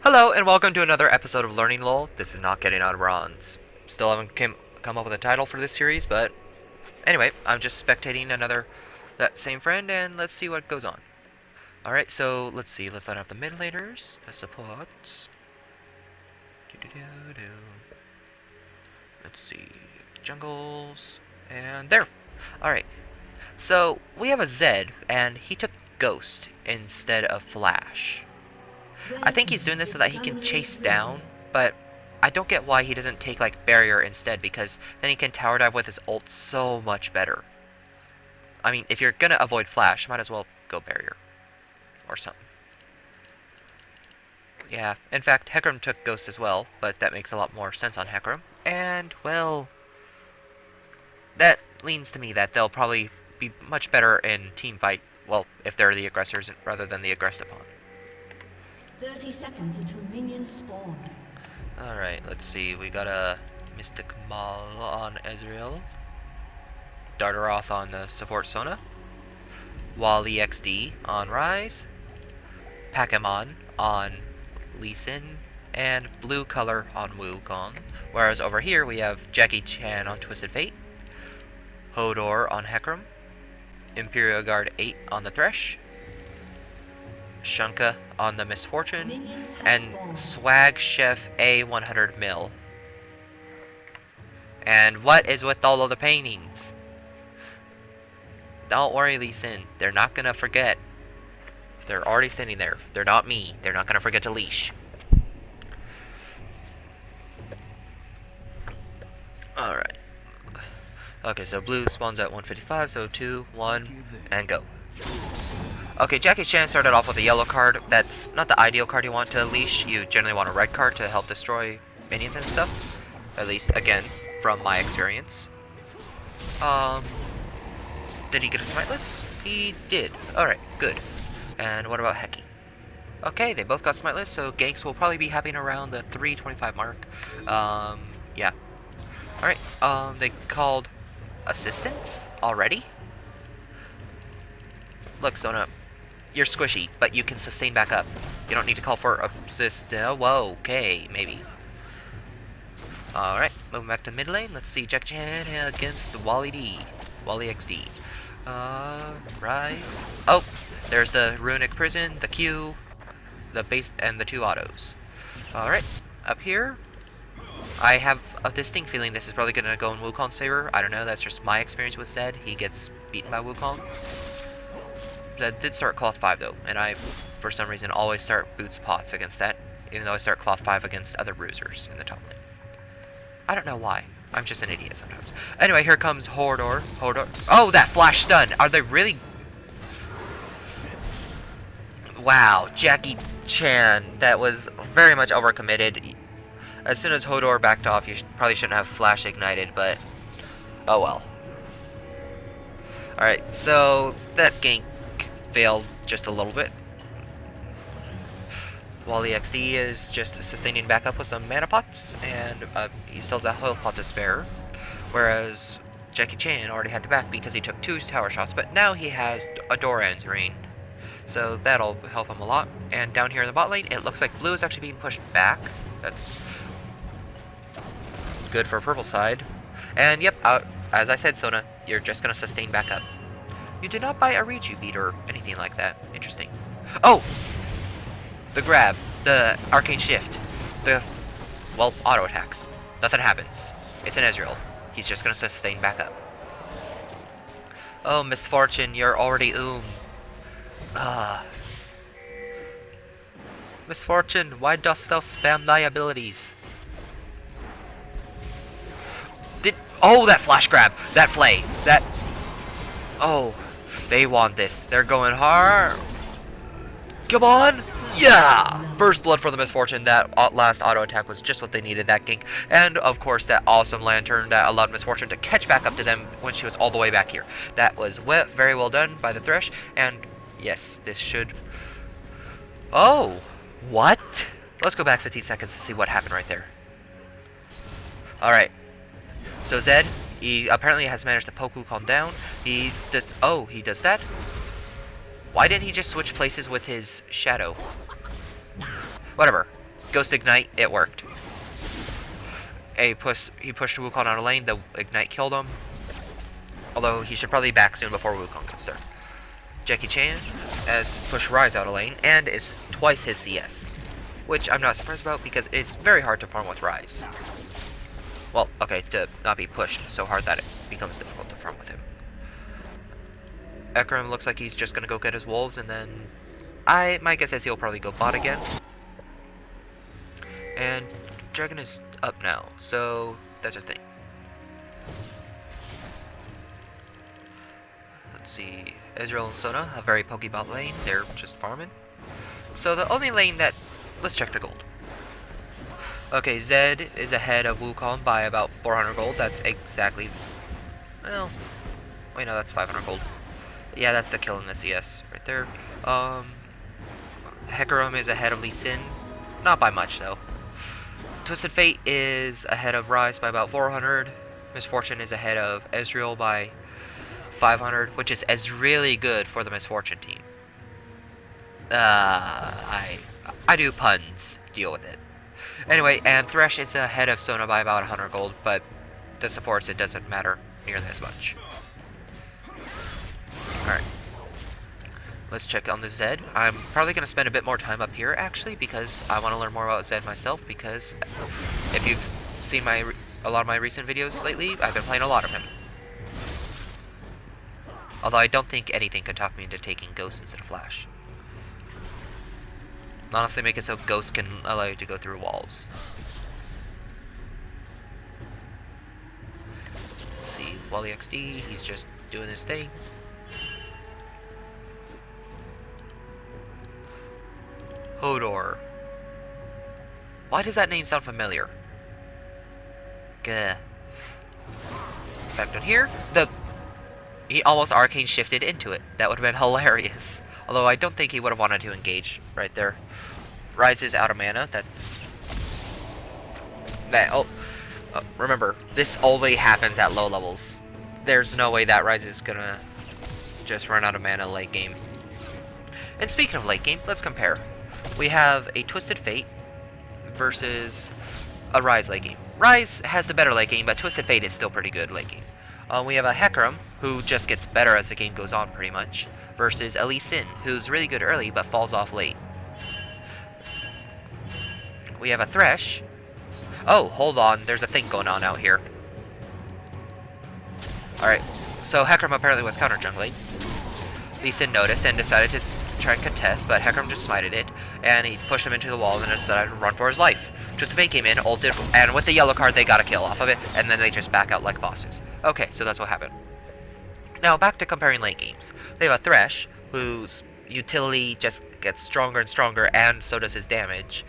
Hello and welcome to another episode of Learning Lol. This is not getting out of bronze. Still haven't come up with a title for this series, but anyway, I'm just spectating that same friend and let's see what goes on. Alright, so let's see, let's let out the mid laners, the supports. Let's see, jungles, and there. Alright, so we have a Zed and he took Ghost instead of Flash. I think he's doing this so that he can chase down, but I don't get why he doesn't take like Barrier instead, because then he can tower dive with his ult so much better. I mean, if you're gonna avoid Flash, might as well go Barrier or something. Yeah, in fact, Hecarim took Ghost as well, but that makes a lot more sense on Hecarim. And, well, that leans to me that they'll probably be much better in team fight, well, if they're the aggressors rather than the aggressed upon. 30 seconds until minions spawn. Alright, let's see. We got a Mystic Maul on Ezreal. Dardaroth on the support Sona. Wally XD on Ryze. Pakemon on Lee Sin. And Blue Color on Wukong. Whereas over here we have Jackie Chan on Twisted Fate. Hodor on Hecarim. Imperial Guard 8 on the Thresh. Shunka on the Misfortune, and Swag Chef A100 mil. And what is with all of the paintings? Don't worry, Lee Sin. They're not gonna forget. They're already standing there. They're not me. They're not gonna forget to leash. Alright. Okay, so blue spawns at 155, so 2, 1, and go. Okay, Jackie Chan started off with a yellow card. That's not the ideal card you want to leash. You generally want a red card to help destroy minions and stuff. At least, again, from my experience. Did he get a smiteless? He did. Alright, good. And what about Heki? Okay, they both got smiteless, so ganks will probably be happening around the 325 mark. Yeah. Alright, they called assistance already? Look, Sona. You're squishy, but you can sustain back up. You don't need to call for assist. Whoa, okay, maybe. Alright, moving back to mid lane. Let's see Jackie Chan against Wally D. Wally XD. Rise. Oh, there's the Runic Prison, the Q, the base, and the 2 autos. Alright, up here. I have a distinct feeling this is probably going to go in Wukong's favor. I don't know, that's just my experience with Zed. He gets beaten by Wukong. That did start Cloth 5 though, and I, for some reason, always start Boots Pots against that, even though I start Cloth 5 against other bruisers in the top lane. I don't know why. I'm just an idiot sometimes. Anyway, here comes Hodor. Oh, that flash stun! Are they really... Wow, Jackie Chan, that was very much overcommitted. As soon as Hodor backed off, you probably shouldn't have flash ignited, but... oh well. Alright, so that gank failed just a little bit. Wally XD is just sustaining back up with some mana pots, and he still has a health pot to spare. Whereas Jackie Chan already had to back because he took 2 tower shots, but now he has a Doran's Reign. So that'll help him a lot. And down here in the bot lane, it looks like blue is actually being pushed back. That's good for purple side. And yep, as I said, Sona, you're just gonna sustain back up. You did not buy a Riju beat or anything like that. Interesting. Oh! The grab. The arcane shift. The, well, auto attacks. Nothing happens. It's an Ezreal. He's just gonna sustain back up. Oh, Misfortune, you're already Misfortune, why dost thou spam thy abilities? Oh, that flash grab! That play! That... oh... they want this. They're going hard. Come on! Yeah! First blood for the Misfortune. That last auto attack was just what they needed, that gank. And, of course, that awesome lantern that allowed Misfortune to catch back up to them when she was all the way back here. That was very well done by the Thresh. And, yes, this should... oh! What? Let's go back 15 seconds to see what happened right there. Alright. So Zed, he apparently has managed to poke Wukong down. He does... oh, he does that? Why didn't he just switch places with his shadow? Whatever. Ghost Ignite, it worked. He pushed Wukong out of lane, the Ignite killed him. Although he should probably back soon before Wukong gets there. Jackie Chan has pushed Ryze out of lane and is twice his CS. Which I'm not surprised about because it's very hard to farm with Ryze. Well, okay, to not be pushed so hard that it becomes difficult to farm with him. Ekram looks like he's just gonna go get his wolves, and then my guess is he'll probably go bot again. And Dragon is up now, so that's a thing. Let's see, Ezreal and Sona have very pokey bot lane. They're just farming. So the only lane that, let's check the gold. Okay, Zed is ahead of Wukong by about 400 gold. That's exactly, well, wait, no, that's 500 gold. Yeah, that's the kill in the CS right there. Hecarim is ahead of Lee Sin, not by much though. Twisted Fate is ahead of Ryze by about 400. Miss Fortune is ahead of Ezreal by 500, which is really good for the Miss Fortune team. I do puns. Deal with it. Anyway, and Thresh is ahead of Sona by about 100 gold, but the supports, it doesn't matter nearly as much. Alright. Let's check on the Zed. I'm probably going to spend a bit more time up here, actually, because I want to learn more about Zed myself, because if you've seen a lot of my recent videos lately, I've been playing a lot of him. Although I don't think anything could talk me into taking Ghost instead of Flash. Honestly, make it so Ghost can allow you to go through walls. Let's see, Wally XD, he's just doing his thing. Hodor. Why does that name sound familiar? Gah. Back down here, he almost arcane shifted into it. That would have been hilarious. Although I don't think he would have wanted to engage right there. Ryze is out of mana. Remember, this only happens at low levels. There's no way that Ryze is gonna just run out of mana late game. And speaking of late game, let's compare. We have a Twisted Fate versus a Ryze late game. Ryze has the better late game, but Twisted Fate is still pretty good late game. We have a Hecarim, who just gets better as the game goes on pretty much, versus a Lee Sin, who's really good early but falls off late. We have a Thresh. Oh, hold on, there's a thing going on out here. Alright, so Hecarim apparently was counter jungling. Lee Sin noticed and decided to try and contest, but Hecarim just smited it, and he pushed him into the wall and then decided to run for his life. Twisted Fate came in, ulted, and with the yellow card they got a kill off of it, and then they just back out like bosses. Okay, so that's what happened. Now back to comparing late games. They have a Thresh, whose utility just gets stronger and stronger, and so does his damage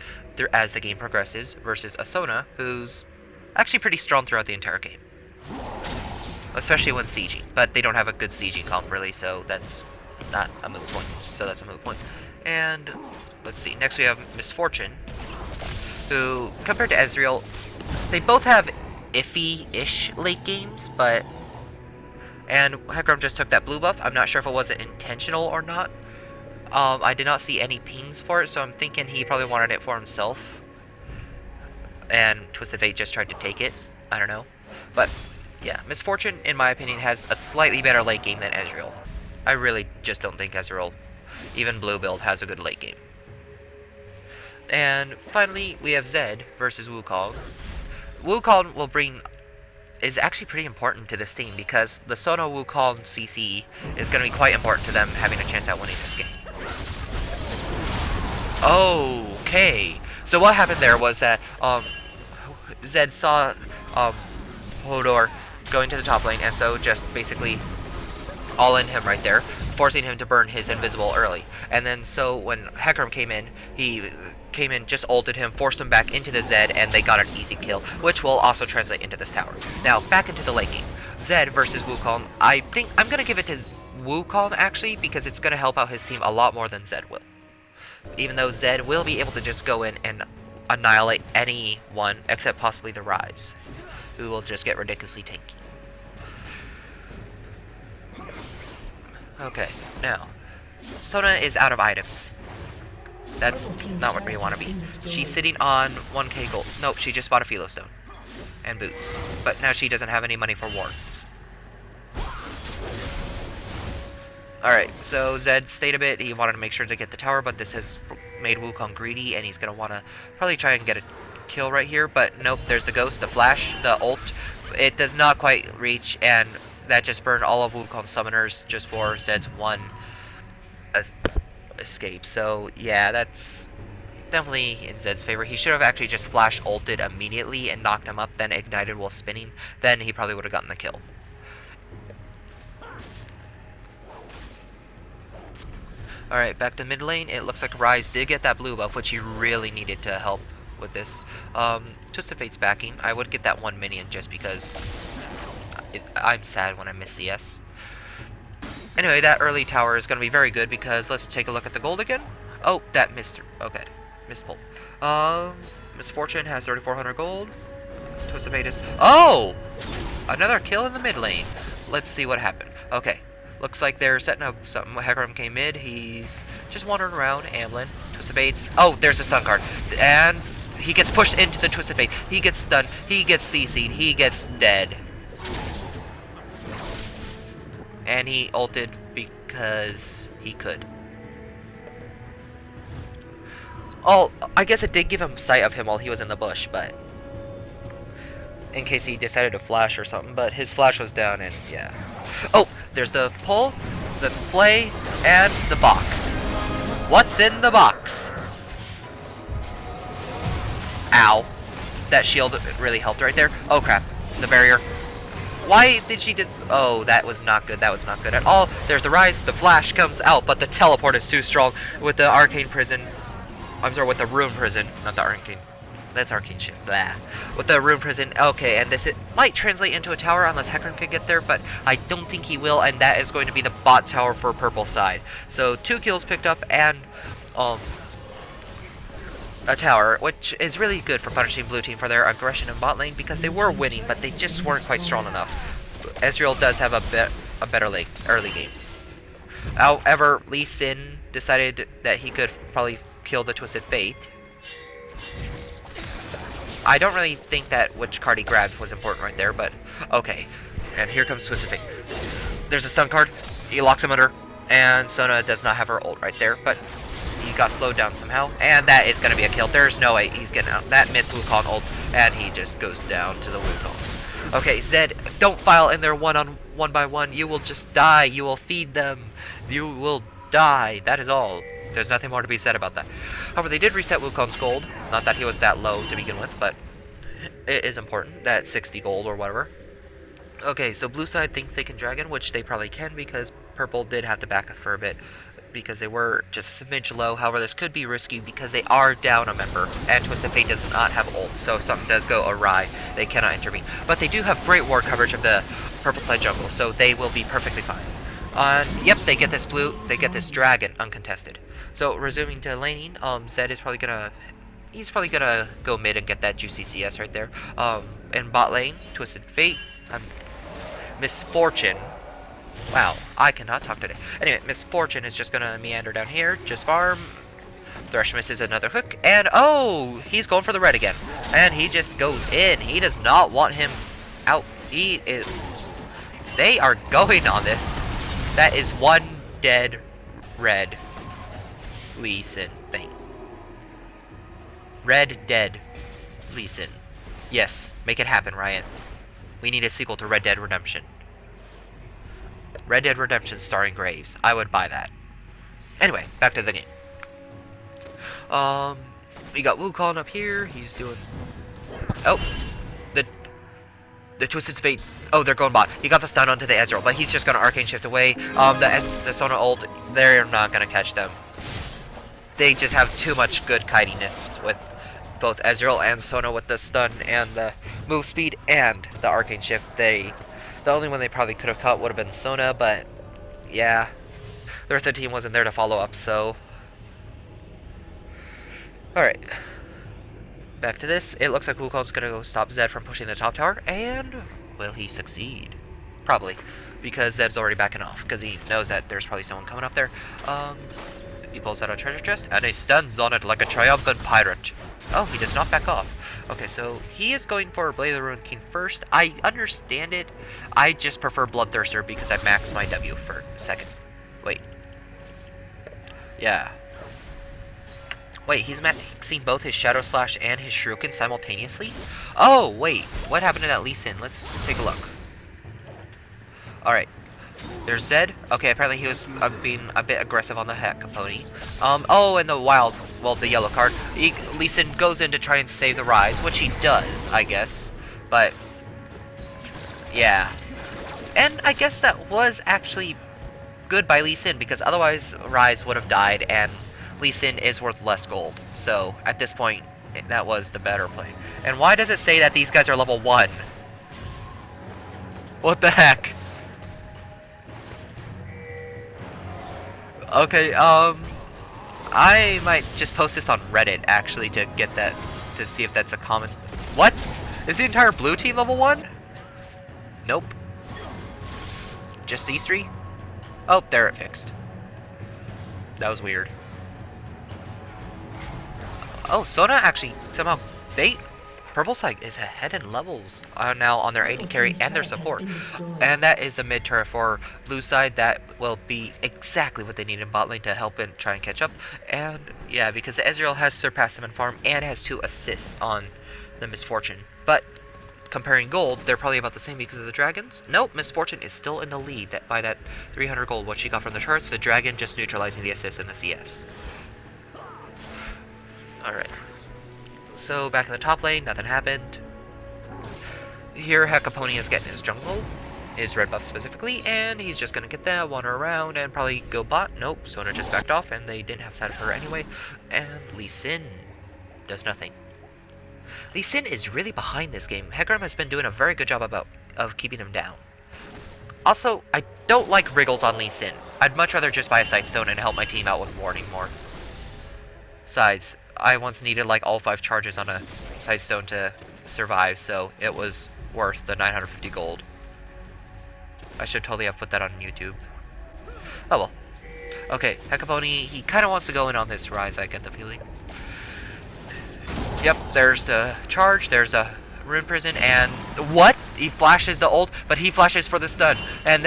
as the game progresses, versus a Sona, who's actually pretty strong throughout the entire game. Especially when sieging, but they don't have a good sieging comp really, so that's not a moot point. So that's a moot point. And let's see, next we have Miss Fortune, who, compared to Ezreal, they both have iffy-ish late games, but... And Hecarim just took that blue buff. I'm not sure if it was intentional or not. I did not see any pings for it, so I'm thinking he probably wanted it for himself. And Twisted Fate just tried to take it. I don't know. But, yeah, Miss Fortune, in my opinion, has a slightly better late game than Ezreal. I really just don't think Ezreal, even blue build, has a good late game. And finally, we have Zed versus Wukong. Wukong is actually pretty important to this team because the Sona Wukong CC is going to be quite important to them having a chance at winning this game. Okay, so what happened there was that Zed saw Hodor going to the top lane, and so just basically all in him right there, forcing him to burn his invisible early. And then so when Hecarim came in, he came in, just ulted him, forced him back into the Zed, and they got an easy kill, which will also translate into this tower. Now, back into the late game. Zed versus Wukong. I think I'm going to give it to Wukong, actually, because it's going to help out his team a lot more than Zed will. Even though Zed will be able to just go in and annihilate anyone, except possibly the Ryze, who will just get ridiculously tanky. Okay, now, Sona is out of items. That's not where we want to be. She's sitting on 1k gold. Nope, she just bought a Philo Stone. And boots. But now she doesn't have any money for wards. Alright, so Zed stayed a bit. He wanted to make sure to get the tower, but this has made Wukong greedy, and he's going to want to probably try and get a kill right here. But nope, there's the ghost, the flash, the ult. It does not quite reach, and that just burned all of Wukong's summoners just for Zed's one escape. So yeah, that's definitely in Zed's favor. He should have actually just flash ulted immediately and knocked him up, then ignited while spinning. Then he probably would have gotten the kill. Alright, back to mid lane. It looks like Rise did get that blue buff, which he really needed to help with this. Twisted Fate's backing. I would get that one minion just because I'm sad when I miss CS. Anyway, that early tower is going to be very good because let's take a look at the gold again. Oh, that missed. Okay, missed pull. Miss Fortune has 3,400 gold. Twisted Fate is... Oh! Another kill in the mid lane. Let's see what happened. Okay. Looks like they're setting up something. Hecarim came mid. He's just wandering around. Amblin. Twisted Fates. Oh, there's a stun card. And he gets pushed into the Twisted Fate. He gets stunned. He gets CC'd. He gets dead. And he ulted because he could. Oh, I guess it did give him sight of him while he was in the bush, but... in case he decided to flash or something, but his flash was down and yeah. Oh, there's the pull, the flay, and the box. What's in the box? Ow. That shield really helped right there. Oh crap, the barrier. Why did she oh, that was not good. That was not good at all. There's the Rise, the flash comes out, but the teleport is too strong with the Arcane Prison. I'm sorry, with the Rune Prison, not the Arcane. That's Arcane shit. Blah. With the Rune Prison. Okay, and this it might translate into a tower unless Hecarim can get there, but I don't think he will, and that is going to be the bot tower for purple side. So 2 kills picked up and a tower, which is really good for punishing blue team for their aggression in bot lane because they were winning, but they just weren't quite strong enough. Ezreal does have a better late early game. However, Lee Sin decided that he could probably kill the Twisted Fate. I don't really think that which card he grabbed was important right there, but okay. And here comes Twisted Fate. There's a stun card. He locks him under, and Sona does not have her ult right there, but he got slowed down somehow, and that is going to be a kill. There's no way he's getting out. That missed Wukong ult, and he just goes down to the Wukong. Okay, Zed, don't file in there one by one. You will just die. You will feed them. You will die. That is all. There's nothing more to be said about that. However, they did reset Wukong's gold. Not that he was that low to begin with, but it is important. That 60 gold or whatever. Okay, so blue side thinks they can dragon, which they probably can because purple did have to back up for a bit because they were just a smidge low. However, this could be risky because they are down a member, and Twisted Fate does not have ult, so if something does go awry, they cannot intervene. But they do have great ward coverage of the purple side jungle, so they will be perfectly fine. Yep, they get this blue, they get this dragon uncontested. So resuming to laning, Zed is probably gonna, he's probably gonna go mid and get that juicy CS right there. In bot lane, Twisted Fate, Miss Fortune. Wow, I cannot talk today. Anyway, Miss Fortune is just gonna meander down here, just farm. Thresh misses another hook, and oh, he's going for the red again. And he just goes in. He does not want him out. He is, they are going on this. That is one dead red Lee Sin thing. Red Dead Lee Sin. Yes, make it happen, Riot. We need a sequel to Red Dead Redemption. Red Dead Redemption starring Graves. I would buy that. Anyway, back to the game. We got Wukong up here. He's doing... Oh! The Twisted Fate. Oh, they're going bot. He got the stun onto the Ezreal, but he's just gonna Arcane Shift away. The Sona ult, they're not gonna catch them. They just have too much good kiteiness with both Ezreal and Sona with the stun and the move speed and the Arcane Shift. The only one they probably could have caught would have been Sona, but yeah, the rest of the team wasn't there to follow up, so... Alright. Back to this. It looks like Wukong's gonna go stop Zed from pushing the top tower, and will he succeed? Probably, because Zed's already backing off, because he knows that there's probably someone coming up there. He pulls out a treasure chest, and he stands on it like a triumphant pirate. Oh, he does not back off. Okay, so he is going for Blade of the Ruined King first. I understand it. I just prefer Bloodthirster because I maxed my W for second. Wait. Yeah. Wait, he's maxing both his Shadow Slash and his Shuriken simultaneously? Oh, wait. What happened to that Lee Sin? Let's take a look. Alright. There's Zed. Okay, apparently he was being a bit aggressive on the Heck Pony. Oh, and the wild, well, the yellow card. Lee Sin goes in to try and save the Rise, which he does, I guess. But, yeah. And I guess that was actually good by Lee Sin, because otherwise Rise would have died, and Lee Sin is worth less gold. So, at this point, that was the better play. And why does it say that these guys are level 1? What the heck? Okay, I might just post this on Reddit, actually, to get that, to see if that's a common... What? Is the entire blue team level 1? Nope. Just these 3? Oh, there it fixed. That was weird. Oh, Sona actually, somehow, Purple side is ahead in levels now on their AD carry and their support. And that is the mid turret for blue side. That will be exactly what they need in bot lane to help and try and catch up. And yeah, because Ezreal has surpassed him in farm and has 2 assists on the Misfortune. But comparing gold, they're probably about the same because of the dragons. Nope, Misfortune is still in the lead by that 300 gold, what she got from the turrets. The dragon just neutralizing the assist and the CS. Alright. So back in the top lane, nothing happened. Here, Hecapony is getting his jungle, his red buff specifically, and he's just gonna get that, wander around, and probably go bot. Nope, Sona just backed off, and they didn't have sight of her anyway. And Lee Sin does nothing. Lee Sin is really behind this game. Hecarim has been doing a very good job of keeping him down. Also, I don't like wriggles on Lee Sin. I'd much rather just buy a Sightstone and help my team out with warding more. Besides, I once needed like all 5 charges on a Sightstone to survive, so it was worth the 950 gold. I should totally have put that on YouTube. Oh well. Okay, Hecapony, he kind of wants to go in on this Rise, I get the feeling. Yep, there's the charge, there's a Rune Prison, and what? He flashes the ult, but he flashes for the stun, and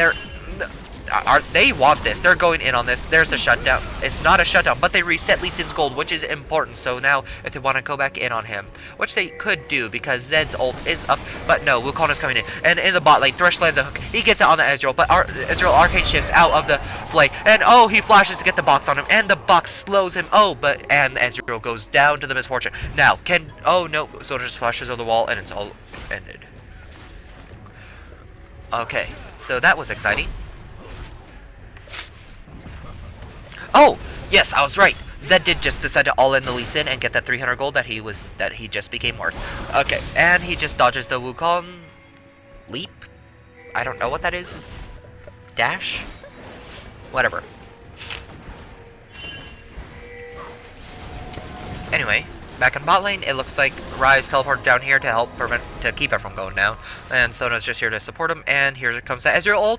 they want this. They're going in on this. There's a shutdown. It's not a shutdown, but they reset Lee Sin's gold, which is important. So now, if they want to go back in on him, which they could do because Zed's ult is up, but no, Wukong is coming in. And in the bot lane, Thresh lands a hook. He gets it on the Ezreal, but Ezreal Arcane shifts out of the play. And oh, he flashes to get the box on him, and the box slows him. Oh, and Ezreal goes down to the Misfortune. Now, oh no, so just flashes on the wall, and it's all ended. Okay, so that was exciting. Oh, yes, I was right. Zed did just decide to all in the Lee Sin and get that 300 gold that he just became worth. Okay, and he just dodges the Wukong leap. I don't know what that is. Dash? Whatever. Anyway, back in bot lane, it looks like Rise teleported down here to keep it from going down. And Sona's just here to support him, and here comes the Ezreal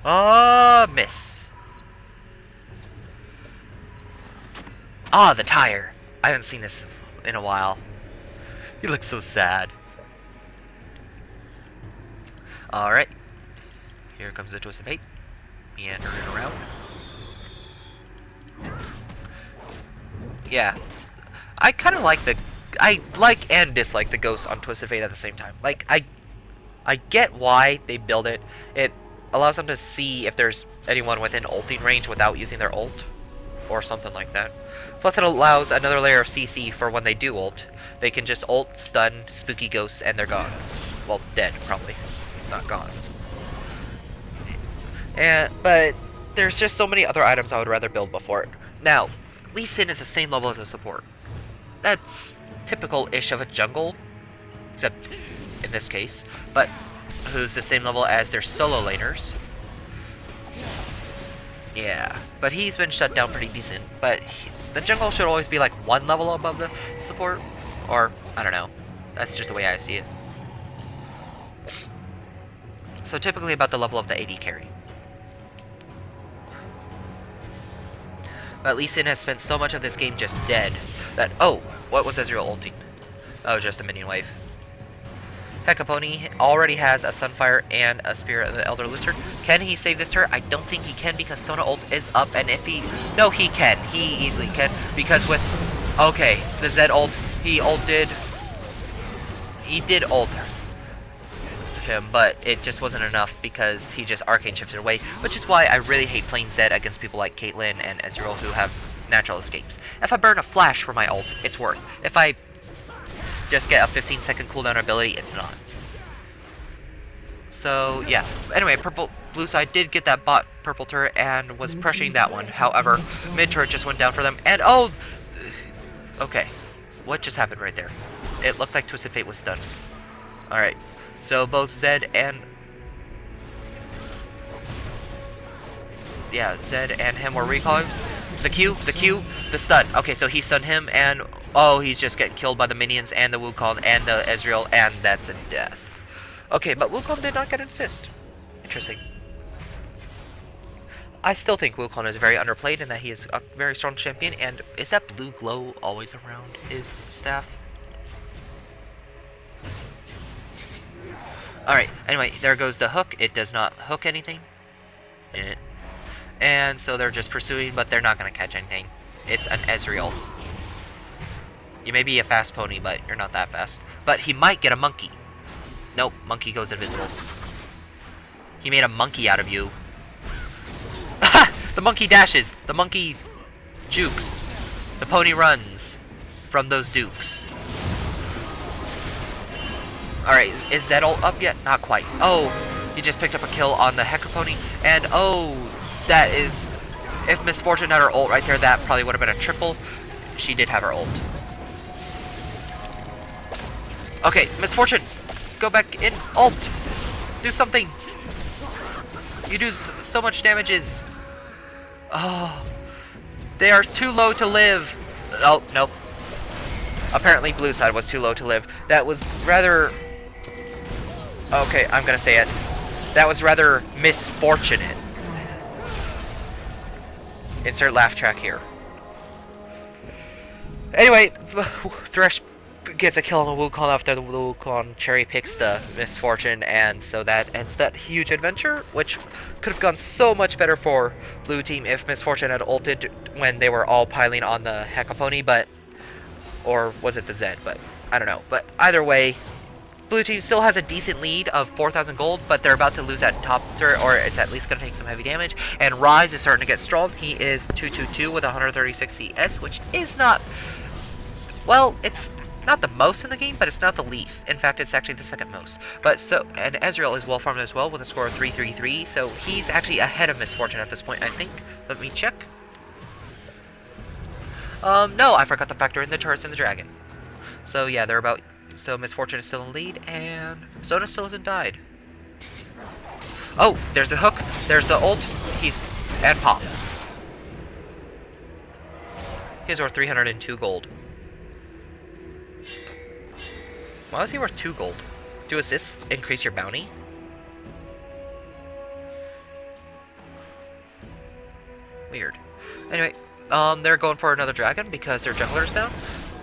ult. Miss. Ah, the tire. I haven't seen this in a while. He looks so sad. Alright. Here comes the Twist of Fate. Meandering around. Yeah. I kind of like I like and dislike the ghosts on Twisted Fate at the same time. Like, I get why they build it. It allows them to see if there's anyone within ulting range without using their ult. Or something like that. Plus it allows another layer of CC for when they do ult. They can just ult, stun, spooky ghosts, and they're gone. Well, dead, probably. Not gone. But there's just so many other items I would rather build before it. Now, Lee Sin is the same level as a support. That's typical-ish of a jungle. Except in this case. But who's the same level as their solo laners. Yeah, but he's been shut down pretty decent. But the jungle should always be like 1 level above the support. Or, I don't know. That's just the way I see it. So typically about the level of the AD carry. But Lee Sin has spent so much of this game just dead that... Oh, what was Ezreal ulting? Oh, just a minion wave. Hecapony already has a Sunfire and a Spirit of the Elder Lizard. Can he save this turret? I don't think he can because Sona ult is up, and if he... No, he can. He easily can, because with... Okay, the Zed ult, he ulted... He did ult him, but it just wasn't enough because he just arcane shifted away, which is why I really hate playing Zed against people like Caitlyn and Ezreal who have natural escapes. If I burn a flash for my ult, it's worth. If I just get a 15-second cooldown ability, it's not. So yeah. Anyway, blue side did get that bot purple turret and was pressuring that one. However, mid turret just went down for them, and oh, okay, what just happened right there? It looked like Twisted Fate was stunned. All right, so both Zed and Zed and him were recalling. The Q, the stun. Okay, so he stunned him, and oh, he's just getting killed by the minions and the Wukong and the Ezreal, and that's a death. Okay, but Wukong did not get an assist. Interesting. I still think Wukong is very underplayed and that he is a very strong champion. And is that blue glow always around his staff? Alright, anyway, there goes the hook. It does not hook anything. And so they're just pursuing, but they're not going to catch anything. It's an Ezreal. You may be a fast pony, but you're not that fast. But he might get a monkey. Nope, monkey goes invisible. He made a monkey out of you. The monkey dashes. The monkey jukes. The pony runs from those dukes. Alright, is that all up yet? Not quite. Oh, he just picked up a kill on the Hecapony. And oh, that is... If Miss Fortune had her ult right there, that probably would have been a triple. She did have her ult. Okay, Miss Fortune, go back in. Ult. Do something. You do so much damages. Oh, they are too low to live. Oh, nope. Apparently blue side was too low to live. That was rather... Okay, I'm gonna say it. That was rather misfortunate. Insert laugh track here. Anyway, Thresh gets a kill on the Wukong after the Wukong cherry picks the Misfortune, and so that ends that huge adventure, which could have gone so much better for blue team if Misfortune had ulted when they were all piling on the Hecapony, but... Or was it the Zed? But I don't know. But either way, blue team still has a decent lead of 4,000 gold, but they're about to lose that top turret, or it's at least going to take some heavy damage. And Ryze is starting to get stalled. He is 222 with 136 CS, which is not... Well, it's not the most in the game, but it's not the least. In fact, it's actually the second most. But so, and Ezreal is well farmed as well with a score of 333, so he's actually ahead of Misfortune at this point, I think. Let me check. No, I forgot to factor in the turrets and the dragon. So yeah, they're about... So Misfortune is still in lead, and Sona still hasn't died. Oh, there's the hook, there's the ult, and pop. He's worth 302 gold. Why is he worth 2 gold? Do assists increase your bounty? Weird. Anyway, they're going for another dragon because their jungler's down,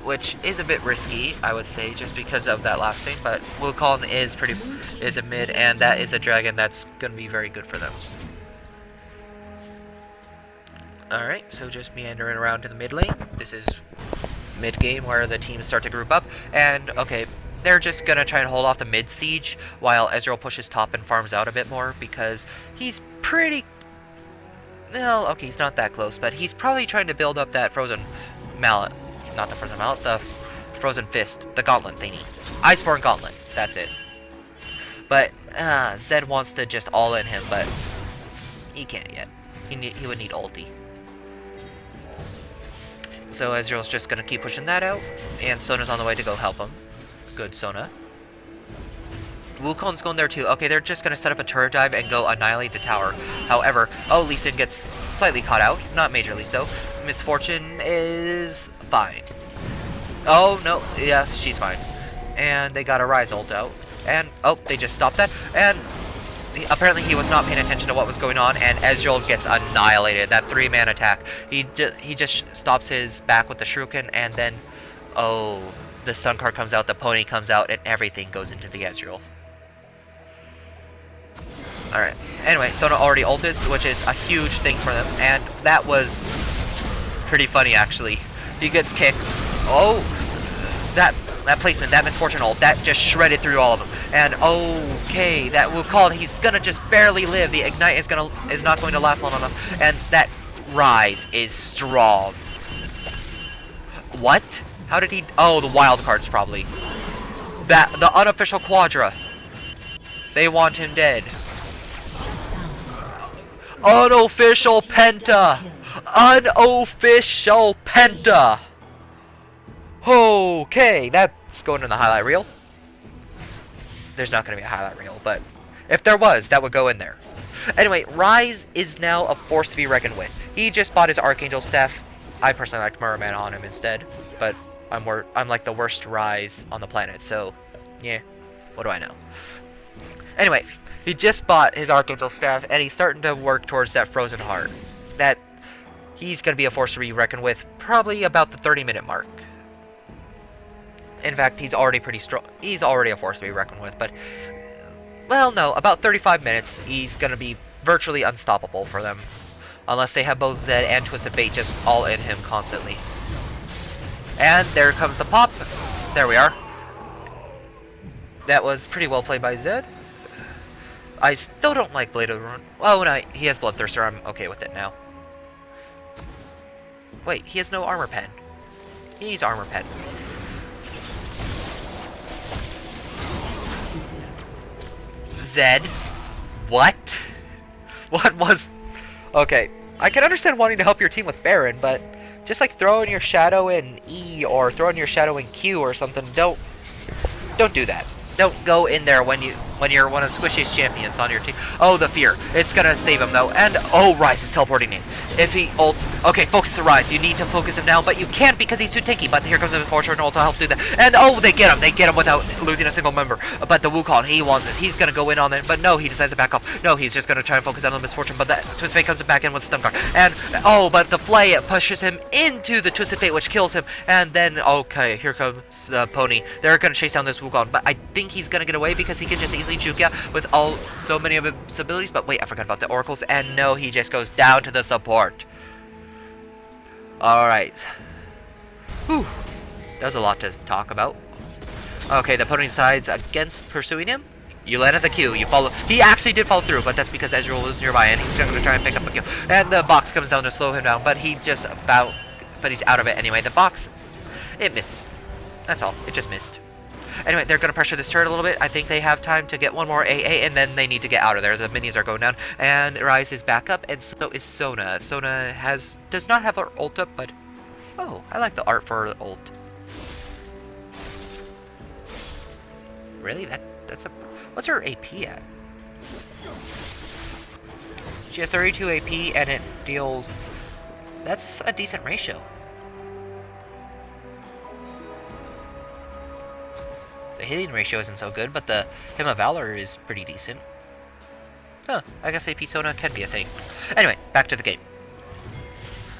which is a bit risky, I would say, just because of that last thing. But Wukong is a mid, and that is a dragon that's gonna be very good for them. All right, so just meandering around to the mid lane. This is mid game where the teams start to group up, and okay, they're just gonna try and hold off the mid siege while Ezreal pushes top and farms out a bit more because he's pretty. Well, okay, he's not that close, but he's probably trying to build up that frozen mallet. Not the frozen mallet, the frozen fist, the gauntlet thingy. Iceborne gauntlet, that's it. But Zed wants to just all in him, but he can't yet. He would need ulti. So Ezreal's just gonna keep pushing that out, and Sona's on the way to go help him. Good, Sona. Wukong's going there too. Okay, they're just gonna set up a turret dive and go annihilate the tower. However, oh, Lee Sin gets slightly caught out, not majorly so. Misfortune is fine. Oh no, yeah, she's fine. And they got a Ryze ult out, and oh, they just stopped that. And apparently he was not paying attention to what was going on, and Ezreal gets annihilated. That 3-man attack. He just stops his back with the Shuriken, and then, oh, the Sun card comes out, the Pony comes out, and everything goes into the Ezreal. Alright, anyway, Sona already ulted, which is a huge thing for them, and that was pretty funny, actually. He gets kicked. Oh, that placement, that Misfortune ult, that just shredded through all of them. And okay, that Wukong, he's gonna just barely live. The Ignite is not going to last long enough, and that Rise is strong. What? How did he? Oh, the wild cards probably. The unofficial Quadra. They want him dead. Unofficial Penta. Unofficial Penta. Okay, that's going in the highlight reel. There's not going to be a highlight reel, but if there was, that would go in there. Anyway, Rise is now a force to be reckoned with. He just bought his Archangel Staff. I personally liked Merman on him instead, but I'm like the worst Rise on the planet, so yeah, what do I know? Anyway, he just bought his Archangel Staff, and he's starting to work towards that Frozen Heart. That he's going to be a force to be reckoned with probably about the 30-minute mark. In fact, he's already pretty strong. He's already a force to be reckoned with, but, well, no, about 35 minutes, he's going to be virtually unstoppable for them. Unless they have both Zed and Twisted Fate just all in him constantly. And there comes the pop. There we are. That was pretty well played by Zed. I still don't like Blade of the Ruin. Oh, no, he has Bloodthirster. I'm okay with it now. Wait, he has no armor pen. He needs armor pen. Zed? What? What was... Okay, I can understand wanting to help your team with Baron, but just like throwing your Shadow in E or throwing your Shadow in Q or something, don't do that. Don't go in there when you're one of the squishiest champions on your team. Oh, the fear. It's gonna save him though. And oh, Rise is teleporting in. If he ults, okay, focus the Rise. You need to focus him now, but you can't because he's too tanky. But here comes the Misfortune ult to help do that. And oh, they get him. They get him without losing a single member. But the Wukong, he wants this. He's gonna go in on it, but no, he decides to back off. No, he's just gonna try and focus on the Misfortune. But that Twisted Fate comes back in with Stun Guard. And oh, but the Flay pushes him into the Twisted Fate, which kills him. And then okay, here comes the Pony. They're gonna chase down this Wukong, but I think he's gonna get away because he can just easily juke out with so many of his abilities. But wait, I forgot about the oracles, and no, he just goes down to the support. Alright. Whew. That was a lot to talk about. Okay, the opponent sides against pursuing him. You landed the Q, you follow. He actually did follow through, but that's because Ezreal was nearby and he's going to try and pick up a kill. And the box comes down to slow him down, but he just but he's out of it anyway. The box, it missed. That's all, it just missed. Anyway, they're going to pressure this turret a little bit. I think they have time to get one more AA, and then they need to get out of there. The minions are going down, and Rise is back up, and so is Sona. Sona does not have her ult up, but oh, I like the art for the ult. Really? That's a... What's her AP at? She has 32 AP, and it deals... That's a decent ratio. The hitting ratio isn't so good, but the Hymn of Valor is pretty decent. Huh, I guess AP Sona can be a thing. Anyway, back to the game.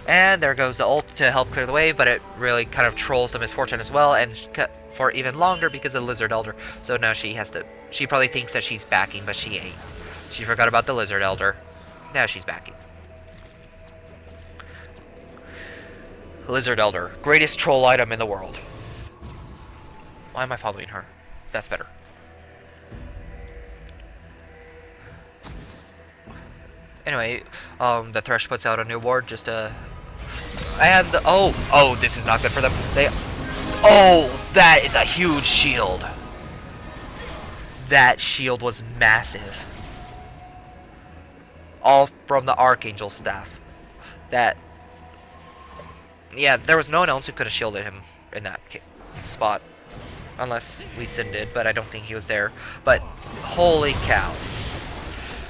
And there goes the ult to help clear the way, but it really kind of trolls the Misfortune as well, and for even longer because of Lizard Elder. So now she has to... She probably thinks that she's backing, but she ain't. She forgot about the Lizard Elder. Now she's backing. Lizard Elder, greatest troll item in the world. Why am I following her? That's better. Anyway, the Thresh puts out a new ward just to... And, oh, this is not good for them. Oh, that is a huge shield. That shield was massive. All from the Archangel Staff. Yeah, there was no one else who could have shielded him in that spot. Unless Lee Sin did, but I don't think he was there. But holy cow.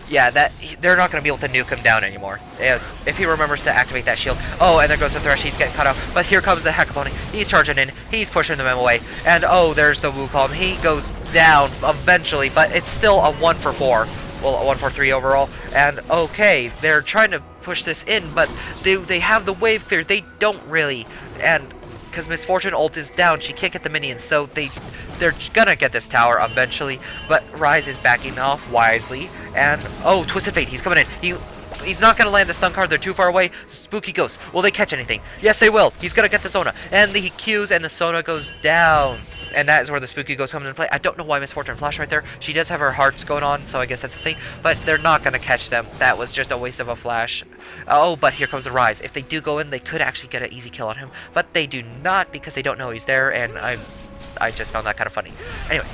Yeah, they're not going to be able to nuke him down anymore. If he remembers to activate that shield. Oh, and there goes the Thresh. He's getting cut off. But here comes the Hecaponing. He's charging in. He's pushing them away. And oh, there's the Wukong. He goes down eventually, but it's still a 1 for 4. well, 143 overall. And okay, they're trying to push this in, but they have the wave clear. They don't really, and because Miss Fortune ult is down, she can't get the minions, so they're gonna get this tower eventually. But Rise is backing off wisely, and oh, Twisted Fate, he's coming in. He's not gonna land the stun card. They're too far away. Spooky Ghost. Will they catch anything? Yes, they will. He's gonna get the Sona, and the Qs, and the Sona goes down. And that is where the Spooky Ghost comes into play. I don't know why Miss Fortune flashed right there. She does have her hearts going on, so I guess that's the thing. But they're not going to catch them. That was just a waste of a flash. Oh, but here comes the Rise. If they do go in, they could actually get an easy kill on him. But they do not because they don't know he's there, and I just found that kind of funny. Anyway,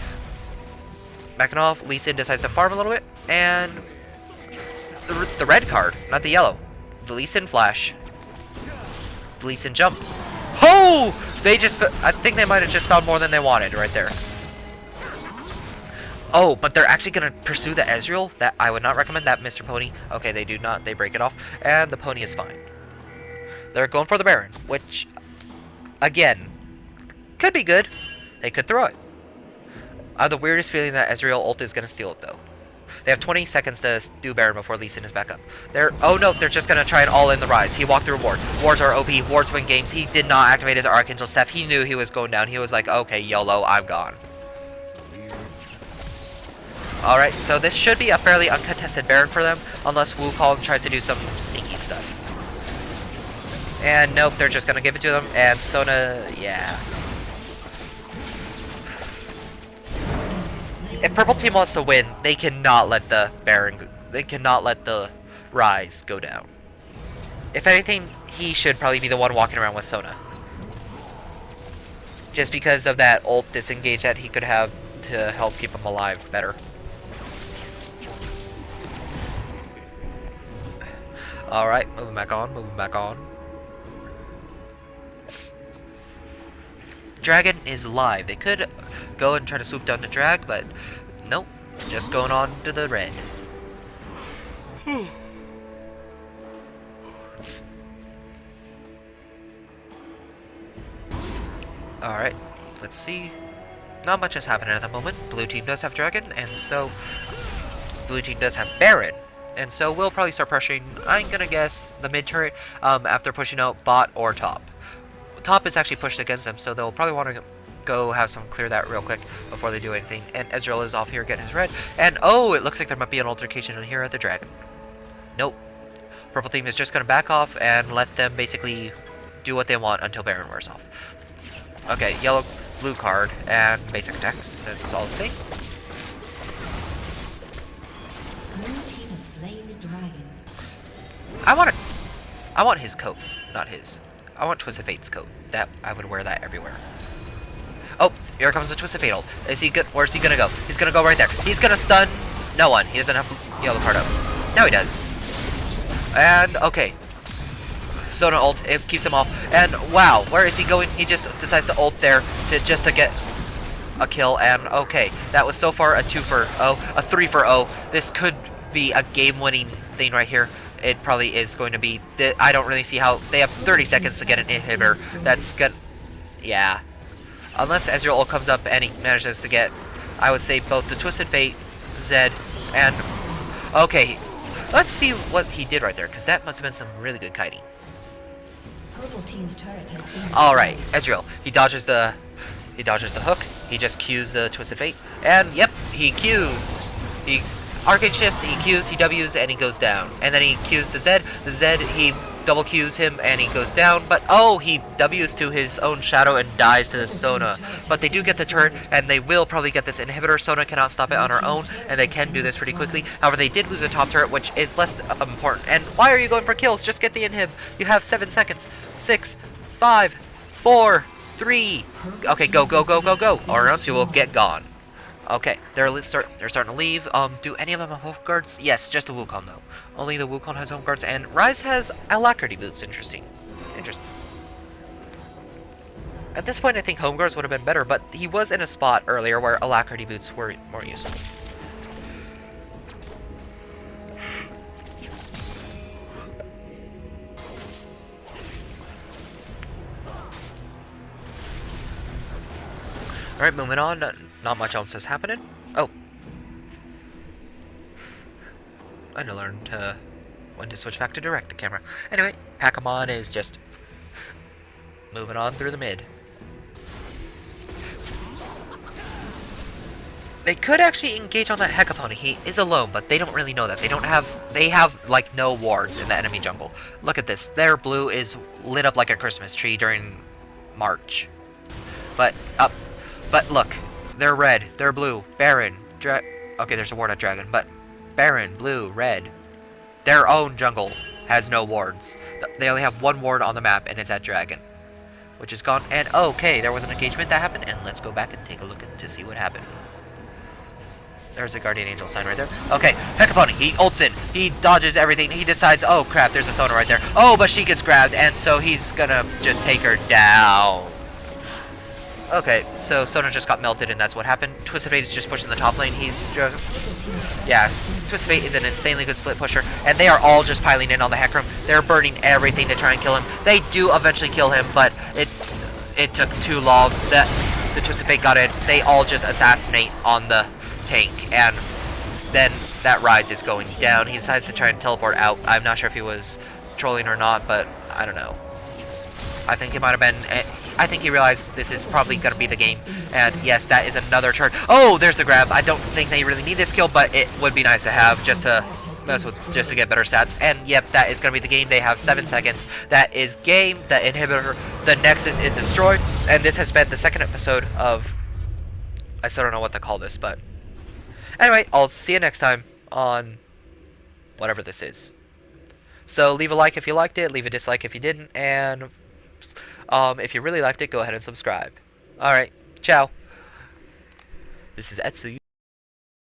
backing off, Lee Sin decides to farm a little bit, and the red card, not the yellow. The Lee Sin flash. The Lee Sin jump. Oh! I think they might have just found more than they wanted right there. Oh, but they're actually going to pursue the Ezreal. That I would not recommend that, Mr. Pony. Okay, they do not. They break it off. And the Pony is fine. They're going for the Baron, which, again, could be good. They could throw it. I have the weirdest feeling that Ezreal ult is going to steal it, though. They have 20 seconds to do Baron before Lee Sin is back up. Oh no, they're just gonna try and all in the Rise. He walked through a ward. Wards are OP. Wards win games. He did not activate his Archangel Step. He knew he was going down. He was like, okay, YOLO, I'm gone. Alright, so this should be a fairly uncontested Baron for them, unless Wukong tries to do some sneaky stuff. And nope, they're just gonna give it to them, and Sona, yeah. If Purple Team wants to win, they cannot let the Baron, they cannot let the Rise go down. If anything, he should probably be the one walking around with Sona. Just because of that ult disengage that he could have to help keep him alive better. Alright, moving back on, moving back on. Dragon is live. They could go and try to swoop down the drag, but nope. Just going on to the red. Alright, let's see. Not much is happening at the moment. Blue team does have Dragon, and so blue team does have Baron. And so we'll probably start pressuring, I'm gonna guess, the mid turret after pushing out bot or top. Top is actually pushed against them, so they'll probably want to go have some clear that real quick before they do anything. And Ezreal is off here getting his red. And oh, it looks like there might be an altercation in here at the Dragon. Nope. Purple team is just going to back off and let them basically do what they want until Baron wears off. Okay, yellow, blue card, and basic attacks. That's all it's saying. I want his coat, not his. I want Twisted Fate's coat. That I would wear that everywhere. Oh, here comes the Twisted Fate ult. Is he good? Where's he gonna go? He's gonna go right there. He's gonna stun no one. He doesn't have yellow card up. Now he does. And okay. Sona ult, it keeps him off. And wow, where is he going? He just decides to ult there to get a kill. And okay, that was so far a 2 for 0, a 3 for 0. This could be a game-winning thing right here. It probably is going to be. I don't really see how they have 30 seconds to get an inhibitor. That's good. Yeah. Unless Ezreal ult comes up and he manages to get, I would say, both the Twisted Fate, Zed, and okay. Let's see what he did right there, because that must have been some really good kiting. All right, Ezreal. He dodges the hook. He just Qs the Twisted Fate, and yep, he Qs. He Arcade shifts, he Qs, he Ws, and he goes down. And then he Qs the Zed. The Zed, he double Qs him, and he goes down. But oh, he Ws to his own shadow and dies to the Sona. But they do get the turret, and they will probably get this inhibitor. Sona cannot stop it on her own, and they can do this pretty quickly. However, they did lose a top turret, which is less important. And why are you going for kills? Just get the inhib. You have 7 seconds. 6, 5, 4, 3. Okay, go, go, go, go, go, or else you will get gone. Okay, they're starting to leave. Do any of them have home guards? Yes, just the Wukong though. Only the Wukong has home guards, and Rise has Alacrity boots. Interesting. At this point, I think home guards would have been better, but he was in a spot earlier where Alacrity boots were more useful. Alright, moving on. Not much else is happening. Oh. I need to learn to when to switch back to direct to camera. Anyway, Pachamon is just moving on through the mid. They could actually engage on that Hecapony. He is alone, but they don't really know that. They have like no wards in the enemy jungle. Look at this. Their blue is lit up like a Christmas tree during March. But look, they're red, they're blue, Baron, okay, there's a ward at Dragon, but Baron, blue, red. Their own jungle has no wards. They only have one ward on the map, and it's at Dragon, which is gone. And okay, there was an engagement that happened, and let's go back and take a look to see what happened. There's a Guardian Angel sign right there. Okay, Hecapony, he ults in. He dodges everything. He decides, oh crap, there's a Sona right there. Oh, but she gets grabbed, and so he's gonna just take her down. Okay, so Sona just got melted, and that's what happened. Twisted Fate is just pushing the top lane. He's just... yeah, Twisted Fate is an insanely good split pusher, and they are all just piling in on the Hecarim. They're burning everything to try and kill him. They do eventually kill him, but it took too long. The Twisted Fate got in. They all just assassinate on the tank, and then that Rise is going down. He decides to try and teleport out. I'm not sure if he was trolling or not, but I don't know. I think it might have been... I think he realized this is probably going to be the game. And yes, that is another turn. Oh, there's the grab. I don't think they really need this kill, but it would be nice to have just to get better stats. And yep, that is going to be the game. They have 7 seconds. That is game. The inhibitor, the Nexus is destroyed. And this has been the second episode of... I still don't know what to call this, but... anyway, I'll see you next time on whatever this is. So leave a like if you liked it, leave a dislike if you didn't, and if you really liked it, go ahead and subscribe. Alright, ciao. This is Etsu.